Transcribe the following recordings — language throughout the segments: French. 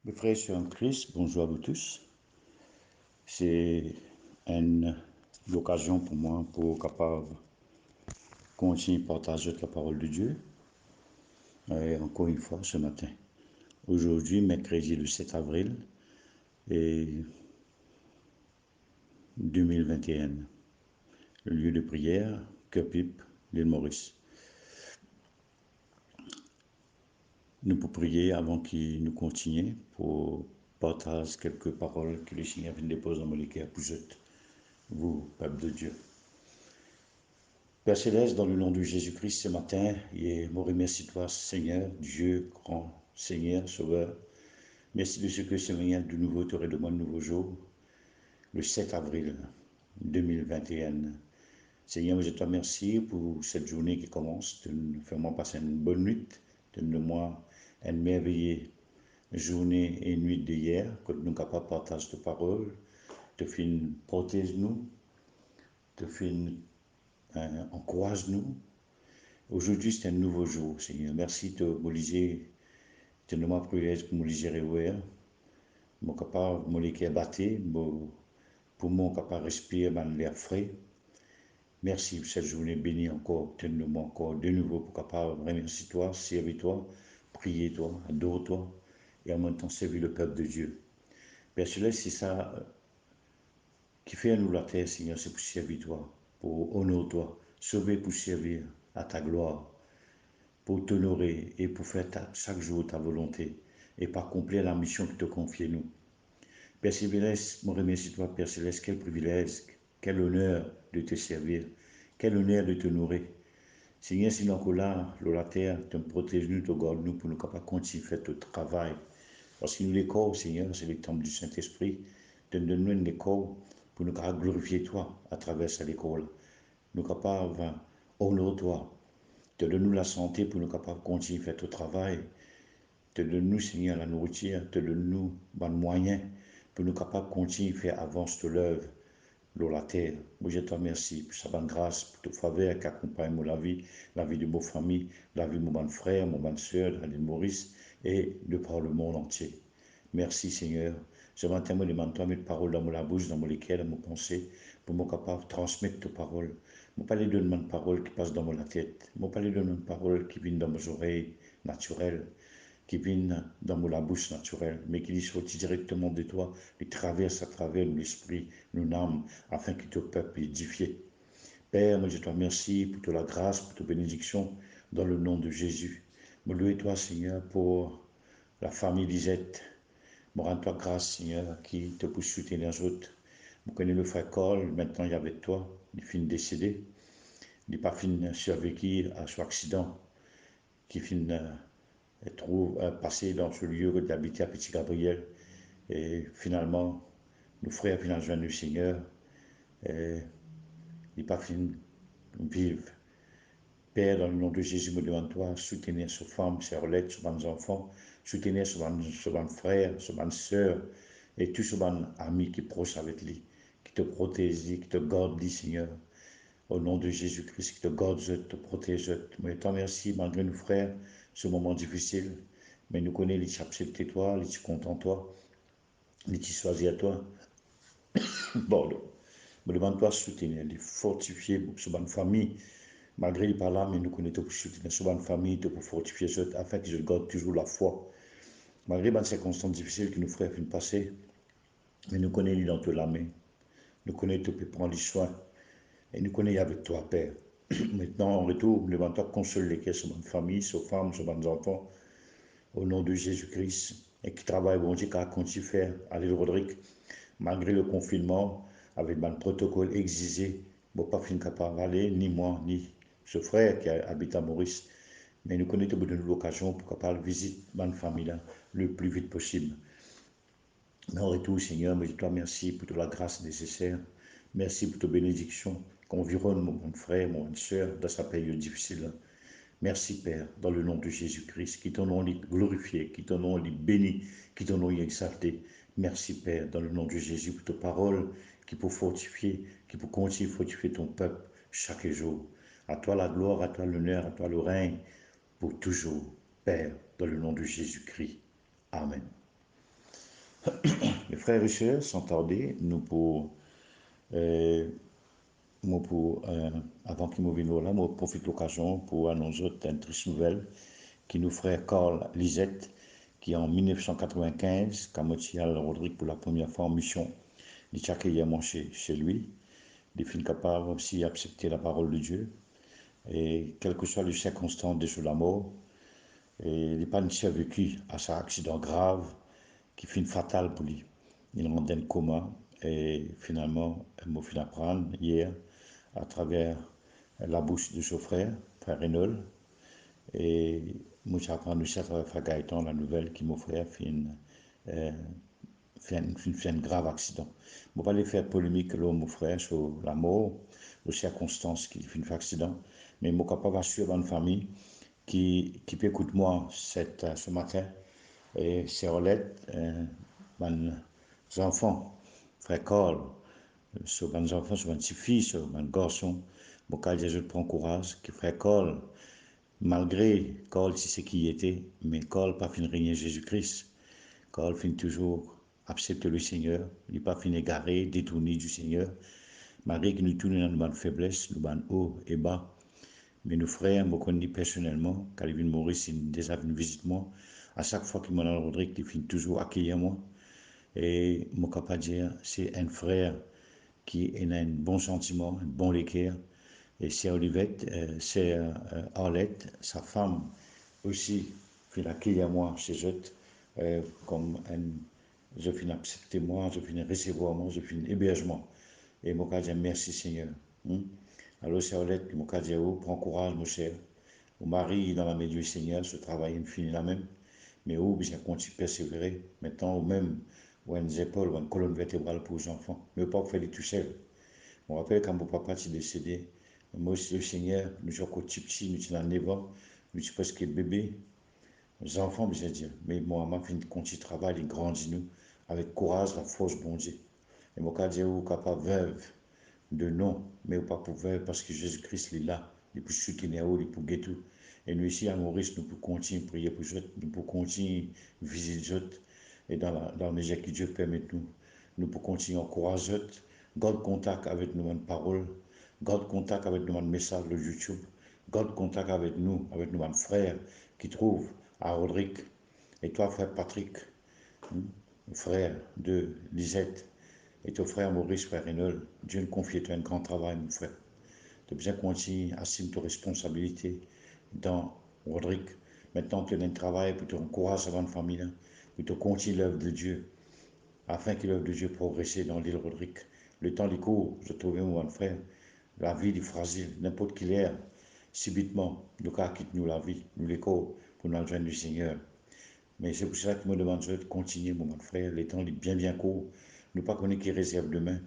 Mes frères et sœurs en Christ, bonjour à vous tous. C'est une occasion pour moi pour capable continuer à partager la parole de Dieu. Et encore une fois ce matin. Aujourd'hui, mercredi le 7 avril et 2021. Le lieu de prière, Cœur-Pipe, l'île Maurice. Nous pouvons prier avant qu'il nous continue pour partager quelques paroles que le Seigneur vient de déposer dans mon cœur pour vous, peuple de Dieu. Père Céleste, dans le nom de Jésus-Christ ce matin, et me remercie toi, Seigneur, Dieu, grand Seigneur, Sauveur. Merci de ce que Seigneur de nouveau te redemande de nouveau jour, le 7 avril 2021. Seigneur, je te remercie pour cette journée qui commence, de nous faire passer une bonne nuit, de nous une merveilleuse journée et nuit d'hier, que nous capables de partager ta parole, te faire protège-nous, te faire encourage-nous. Aujourd'hui, c'est un nouveau jour, Seigneur. Merci de me liser, de nous prière pour me liser ouais. Mon capable, mon cœur batté, pour mon capable respirer dans l'air frais. Merci pour cette journée bénie encore, donne-nous encore de nouveau pour capable remercier toi, servir toi, prier toi, adorer toi et en même temps servir le peuple de Dieu. Père Céleste, c'est ça qui fait à nous la terre, Seigneur, c'est pour servir toi, pour honorer toi, sauver pour servir à ta gloire, pour t'honorer et pour faire chaque jour ta volonté et pour accomplir la mission que te confie nous. Père Céleste, me remercie toi, Père Céleste, quel privilège, quel honneur de te servir, quel honneur de te nourrir. Seigneur, si nous sommes là, la terre, te protège nous, te garde nous pour nous capables de continuer à faire notre travail. Parce que nous, l'école, Seigneur, c'est le temple du Saint-Esprit. Donne-nous une école pour nous capables glorifier toi à travers cette école. Nous capables d'honorer toi. Te donne-nous la santé pour nous capables de continuer à faire notre travail. Te donne-nous, Seigneur, la nourriture. Te donne-nous les moyens pour nous capables de continuer à faire avancer l'œuvre. La terre. Moi, je te remercie pour sa bonne grâce, pour toute faveur qui accompagne la vie de nos familles, la vie de mon frère, mon bonne soeur, de Maurice et de par le monde entier. Merci Seigneur. Ce matin, je demande toi mettre parole dans ma bouche, dans mon cœur, dans mon pensée, pour me capable de transmettre tes paroles. Je ne parle de mon parole qui passe dans ma tête. Je ne parle de mon parole qui vient dans mes oreilles naturelles, qui viennent dans la bouche naturelle, mais qui sortent directement de toi, qui traversent à travers l'esprit, nos âmes, afin que ton peuple édifié. Père, moi je te remercie pour toute la grâce, pour toute bénédiction, dans le nom de Jésus. Me loue toi, Seigneur, pour la famille Lisette. Me rends-toi grâce, Seigneur, qui te pousse soutenir les autres. Je connais le frère Cole, maintenant il est avec toi, il finit décédé. Il n'est pas fini survécu à son accident, qui finit trouve passer dans ce lieu d'habiter à Petit Gabriel. Et finalement, nos frères finalement joignent le Seigneur. Et il pas fini vivre. Père, dans le nom de Jésus, me demande toi, soutenir ses femmes, ses relèves, ses bonnes enfants, soutenir ses bonnes frères, ses bonnes sœurs, et tous ses bonnes amis qui proches avec lui, qui te protègent, qui te gardent, Seigneur. Au nom de Jésus-Christ, qui te garde, te protège. Mais te remercie, malgré nos frères, ce moment difficile. Mais nous connaissons les accepter toi, les content toi, les choisir à toi. Bon, me demande-toi de soutenir, de fortifier ce bonne famille. Malgré les pas là, mais nous connaissons pour soutenir ce bonne famille, pour fortifier afin qu'ils gardent toujours la foi. Malgré les circonstances difficiles que nos frères viennent passer, mais nous connaissons dans toute la main. Nous connaissons pour prendre les soins. Et nous connaissons avec toi, Père. Maintenant, en retour, demande-toi de consoler les sur bonne famille, sur femmes, sur bonnes enfants, au nom de Jésus-Christ, et qui travaille, bon Dieu, qu'à continuer à faire, aller Rodrigue, malgré le confinement, avec un protocole exigé, bon, pas fin capable d'aller, ni moi, ni ce frère qui habite à Maurice, mais nous connaissons de l'occasion pour capable visiter ma famille là, le plus vite possible. Mais en retour, Seigneur, je te remercie pour toute la grâce nécessaire. Merci pour ta bénédiction qui environne mon bon frère, mon bonne soeur dans sa période difficile. Merci, Père, dans le nom de Jésus-Christ, qui ton nom est glorifié, qui ton nom est béni, qui ton nom est exalté. Merci, Père, dans le nom de Jésus, pour ta parole qui peut fortifier, qui peut continuer à fortifier ton peuple chaque jour. À toi la gloire, à toi l'honneur, à toi le règne, pour toujours, Père, dans le nom de Jésus-Christ. Amen. Les frères et sœurs, sans tarder, euh, avant qu'ils me viennent là, je profite de l'occasion pour annoncer une triste nouvelle qui nous frère Carl Lisette, qui en 1995, Camotial Rodrigue pour la première fois en mission, il a accueilli chez lui. Il est capable aussi d'accepter la parole de Dieu. Et quelles que soient les circonstances de la mort, et il n'est pas vécu à cet accident grave qui finit fatal pour lui. Il rentre dans le coma et finalement, il m'a fait apprendre hier à travers la bouche de son frère Renaud. Et moi, j'ai appris aussi à travers Frère Gaëtan la nouvelle que mon frère euh, fait un grave accident. Je ne vais pas aller faire polémique là, mon frère sur la mort, les circonstances qui fait un accident, mais je suis capable d'assurer une famille qui peut écouter moi ce matin. Et c'est Orlette, mes enfants, frère Carl, sur mes enfants, sur mes petits-filles, sur mes garçons, je prends courage, qui frère Carl, malgré Carl, c'est ce qui était, mais Carl pas fin régner Jésus-Christ. Carl fin toujours accepter le Seigneur, il n'est pas fin égaré, détourné du Seigneur, malgré que nous tournons dans nos faiblesses, nous sommes haut et bas. Mais nos frères, me connaissent personnellement, quand ils viennent mourir, c'est déjà venu visiter moi. À chaque fois qu'ils m'en ont Rodrigue, ils finissent toujours accueillir moi. Et mon capable dire, c'est un frère qui a un bon sentiment, un bon équerre. Et c'est Olivette, c'est Arlette, sa femme aussi, qui accueillir moi chez eux, comme un, je finis accepter moi, je finis recevoir moi, je finis hébergement. Et mon cas, merci Seigneur. Alors, c'est Arlette, mon cas, prends courage, mon cher. Mon mari, dans la main du Seigneur, ce travail est fini là même. Mais où bien continue à persévérer, maintenant, ou même, ou une épaule, ou une colonne vertébrale pour les enfants. Mais pas faire tout seul. Je me rappelle quand mon papa est décédé, moi aussi, le Seigneur, nous sommes encore petits, nous sommes dans 9 ans, nous sommes presque bébés, les enfants, bien dire. Mais moi, ma fille continue de travailler, il grandit nous, avec courage, la force, bon Dieu. Et mon cas, Dieu, capable veuve de non, mais pas pour veuve, parce que Jésus-Christ est là, il peut soutenir, il peut guérir tout. Et nous, ici, à Maurice, nous pouvons continuer à prier pour eux, nous pouvons continuer à visiter eux, et dans la mesure que Dieu permet nous, nous pouvons continuer à encourager eux, garde contact avec nous, une parole, garde contact avec nous, un message de YouTube, garde contact avec nous, un frère qui trouve à Rodrigue, et toi, frère Patrick, frère de Lisette, et ton frère Maurice, frère Renaud, Dieu nous confie un grand travail, mon frère. Tu as besoin de continuer à assumer tes responsabilités dans Rodrigue. Maintenant, tu as un travail pour te encourager avant une famille, pour te continuer l'œuvre de Dieu, afin que l'œuvre de Dieu progresse dans l'île Rodrigue. Le temps est court, je trouvais mon frère. La vie est fragile, n'importe qui l'air. Subitement, nous quitte nous la vie, nous l'écho pour nous rejoindre du Seigneur. Mais c'est pour cela que je me demande de continuer, mon frère. Le temps est bien court. Nous pas connaître qui réserve demain.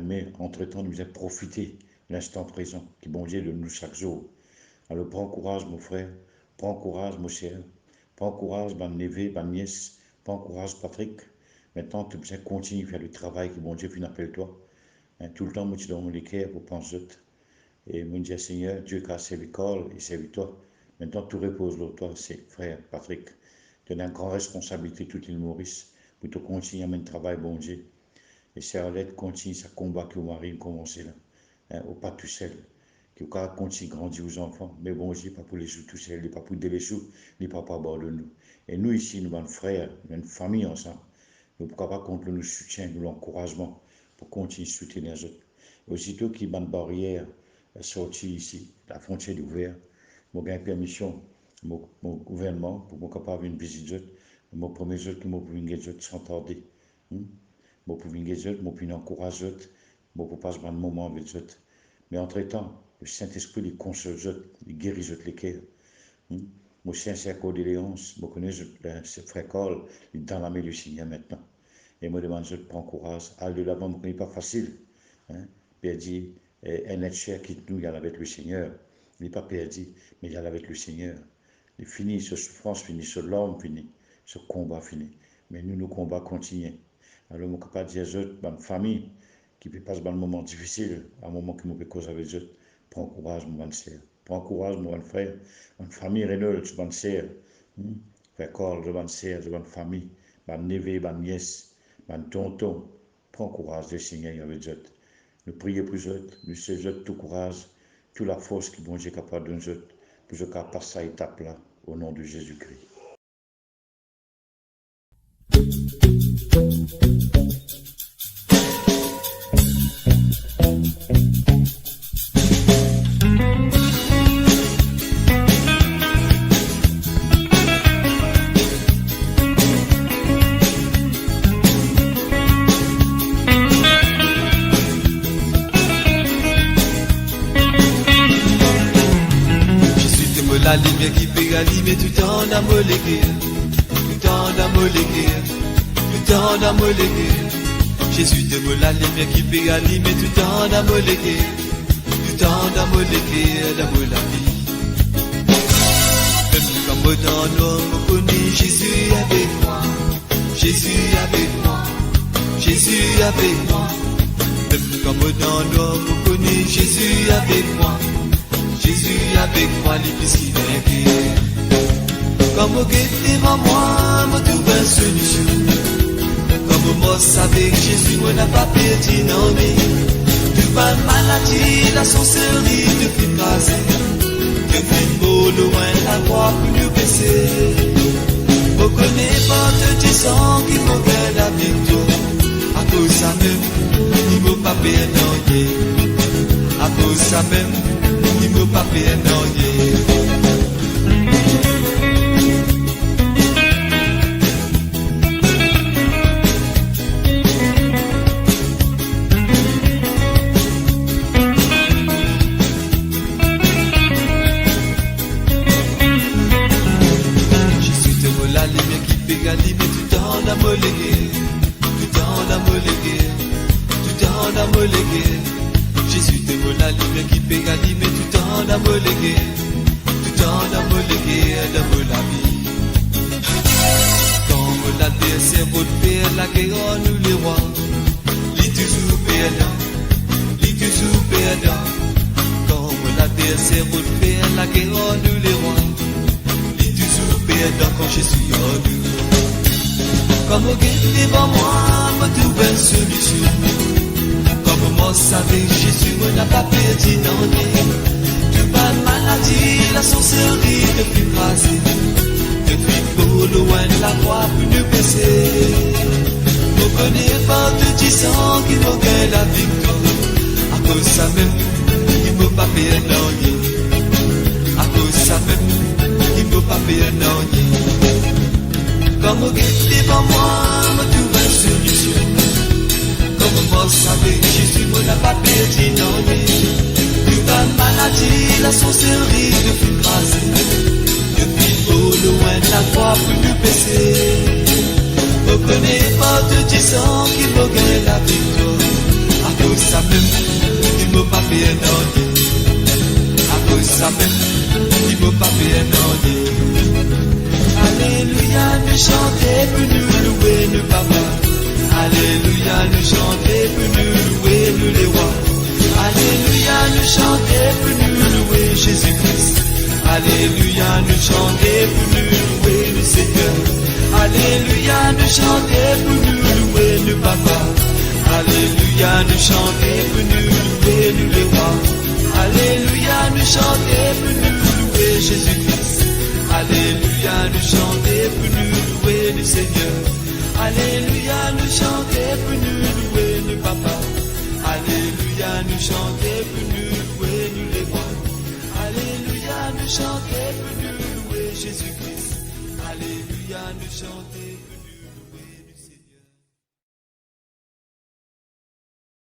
Mais entre-temps, nous avons profité de l'instant présent, qui bon Dieu de nous chaque jour. Alors prends courage, mon frère. Prends courage, mon cher. Prends courage, ma neveu, ma nièce. Prends courage, Patrick. Maintenant, tu besoin continuer à faire le travail que bon Dieu finit appelle toi. Tout le temps, moi, tu donnes les cœurs pour penser. Et mon Dieu, Seigneur, Dieu qui a servi Carl et servi toi. Maintenant, tout repose sur toi, c'est frère Patrick. Tu as une grande responsabilité, toute l'île Maurice, pour te continuer à mener le travail, bon Dieu. Et c'est Arlette continue ce combat que mon mari a commencé là. Au pas tout seul. Que continue à grandir aux enfants. Mais bon Dieu, pas pour les sous tout seul, il n'est pas pour des sous, il n'est pas pour bord de nous. Et nous ici, nous, sommes frères, nous, une famille ensemble. Nous ne pouvons pas contre nous soutien, nous l'encouragement pour continuer à soutenir les autres. Aussitôt qu'il y a une barrière sortie ici, la frontière est ouverte, je gagne permission, mon gouvernement, pour être capable de visiter, mon premier jour que je peux venir sans tarder. Je peux venir, je peux encourager, je peux passer un moment avec eux. Mais entre-temps, le Saint-Esprit, il console, il guérit les cœurs. Mon sincère condoléance, je connais ce frère Carl, il est dans la main du Seigneur maintenant. Et moi, demande, je prends courage. Aller de l'avant, ce n'est pas facile. Perdu, un être cher quitte nous, il y a avec le Seigneur. Il n'est pas perdu, mais il y a avec le Seigneur. Il finit, ce souffrance finit, ce l'homme finit, ce combat finit. Mais nous, nos combats continuent. Alors, je ne peux pas dire aux ma famille qui peut passer un moment difficile, un moment qui me peut cause avec eux. Prends courage, mon bon frère. Prends courage, mon bon frère. Une famille Renaud, je bon frère. Frère Carl, je bon frère, je bonne famille. ma neveu, ma nièce, ma tonton. Prends courage de Seigneur avec eux. Nous prions pour eux, nous savons tout courage, toute la force que bon Dieu est capable de nous donner pour que passer cette étape-là au nom de Jésus-Christ. La lumière qui peut allumer tout en amolégué, tout en amolégué, tout en amolégué. Jésus de me la lumière qui peut allumer tout en amolégué, tout en amolégué, d'amour la vie. Même comme dans l'homme connu, Jésus avec moi, Jésus avec moi, Jésus avec moi. Même comme dans l'homme connu, Jésus avec moi. Jésus avec moi, les plus qui m'inquiète. Comme au guet devant moi, me trouve une solution. Comme moi savais que Jésus, moi n'a pas perdu non mais. Du pas de maladie, la sorcellerie, depuis casé. Depuis beau loin, la croix pour nous baisser. Vous connaissez pas de 10 ans qui vont gagner la victoire. À cause ça même, il ne faut pas perdre. À cause ça même, il ne faut pas perdre. Jésus te vaut la lumière qui peut allumer tout en amolégué, tout en amolégué, tout en amolégué. Jésus te vaut la lumière qui peut allumer tout en amolégué, tout en amolégué, d'amour la vie. Comme l'adversaire votre père, la guerre nous les rois, les toujours perdant, les toujours perdant. Comme l'adversaire votre père, la guerre nous les rois, les toujours perdant quand je suis en nous. Comme au guet devant moi, me trouve une solution. Comme moi savais Jésus, moi n'a pas perdu non mais. Du pas de maladie, la sorcellerie depuis passé. Depuis beau loin de la croix pour nous baisser. Vous connaissez pas de 10 ans qui vont gagner la victoire. À cause ça même, il ne faut pas payer non. À cause ça même, il ne faut pas payer non. Comme au guet devant moi, me trouve une solution. Comme moi savais Jésus, moi n'a pas perdu non mais. Du pas de maladie, la sorcellerie depuis passé. Depuis beau loin de la croix pour nous baisser. Vous connaissez pas de 10 ans qui vont gagner la victoire. À cause ça même, il ne faut pas payer non. À cause ça même, il ne faut pas payer non. Alléluia, nous chanter pour nous louer le papa. Alléluia, nous chanter pour nous louer nous les rois. Alléluia, nous chanter pour nous louer Jésus-Christ. Alléluia, nous chanter pour nous louer le Seigneur. Alléluia, nous chanter pour nous louer le papa. Alléluia, nous chanter pour nous louer nous les rois. Alléluia, nous chanter pour nous louer Jésus-Christ. Alléluia, nous chanter pour nous louer le Seigneur. Alléluia, nous chanter pour nous louer le papa. Alléluia, nous chanter pour nous louer nous les rois. Alléluia, nous chanter pour nous louer Jésus-Christ. Alléluia, nous chanter pour